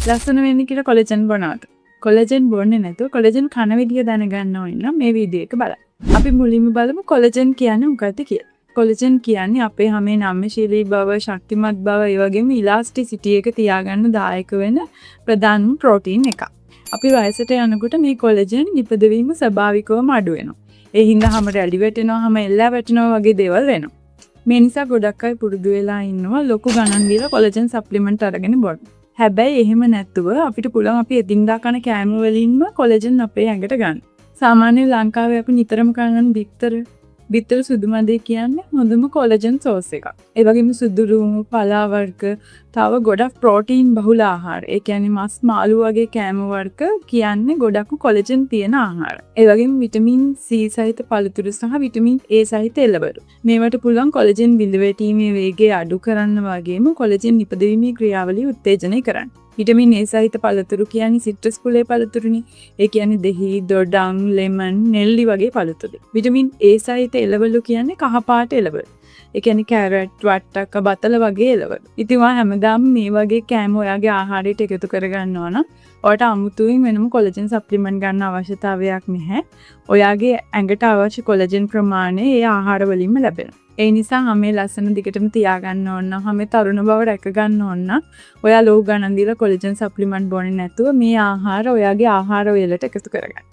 ලස්සන වෙන්න කියලා කොලෙජන් බොනවද? කොලෙජන් බොන්නේ නැතුව කොලෙජන් කන විදිය දැනගන්න ඕන නම් මේ වීඩියෝ එක බලන්න. අපි මුලින්ම බලමු කොලෙජන් කියන්නේ මොකක්ද කියලා. කොලෙජන් කියන්නේ අපේ හැමේ නම්‍යශීලී බව, ශක්තිමත් බව, ඒ වගේම ඉලාස්ටිසිටි එක තියාගන්න දායක වෙන ප්‍රධානම ප්‍රෝටීන් එකක්. අපි වයසට යනකොට මේ කොලෙජන් නිපදවීම ස්වභාවිකවම අඩු වෙනවා. ඒ හින්දා හැම රැලි වැටෙනවා, හැම එල්ලා වැටෙනවා වගේ දේවල් වෙනවා. මේ නිසා ගොඩක් අය පුරුදු වෙලා ඉන්නවා ලොකු ගණන් දීලා කොලෙජන් සප්ලිමන්ට් අරගෙන බොන්න. හැබැයි එහෙම නැතුව අපිට පුළුවන් අපි එදිනදා කන කෑම වලින්ම කොලෙජන් අපේ ඇඟට ගන්න. සාමාන්‍යයෙන් ලංකාවේ අපි නිතරම කන බිත්තර සුදු මදේ කියන්නේ හොඳම කොලෙජන් සෝස් එකක්. ඒ වගේම සුදු රුමු, පලා වර්ග, තව ගොඩක් ප්‍රෝටීන් බහුල ආහාර. ඒ කියන්නේ මස්, මාළු වගේ කෑම වර්ග කියන්නේ ගොඩක් කොලෙජන් තියෙන ආහාර. ඒ වගේම විටමින් C සහිත පළතුරු සහ විටමින් A සහිත එළවලු. මේවට පුළුවන් කොලෙජන් බිඳ වැටීමේ වේගය අඩු කරන්න වගේම කොලෙජන් නිපදවීමේ ක්‍රියාවලිය උත්තේජනය කරන්න. විටමින් A සහිත පළතුරු කියන්නේ සිට්‍රස් කුලේ පළතුරුනේ. ඒ කියන්නේ දෙහි, දොඩම්, ලෙමන්, නෙල්ලි වගේ පළතුරු. විටමින් A සහිත එළවලු කියන්නේ කහපාට එළවලු. ඒ කියන්නේ කැරට්, වට්ටක්ක, බතල වගේ එළවලු. ඉතින් ඔයා හැමදාම මේ වගේ කෑම ඔයාගේ ආහාරයට එකතු කරගන්නවා නම් ඔයාට අමුතුවෙන් වෙනම කොලෙජන් සප්ලිමන්ට් ගන්න අවශ්‍යතාවයක් නැහැ. ඔයාගේ ඇඟට අවශ්‍ය කොලෙජන් ප්‍රමාණය ඒ ආහාර වලින්ම ලැබෙනවා. ඒ නිසා හැමේ ලස්සන දිගටම තියාගන්න ඕන නම් හැමේ තරුණ බව රැක ගන්න ඕන නම් ඔයා ලෝක ගණන් දීලා කොලෙජන් සප්ලිමන්ට් බොන්නේ නැතුව මේ ආහාර ඔයාගේ ආහාර වේලට එකතු කරගන්න.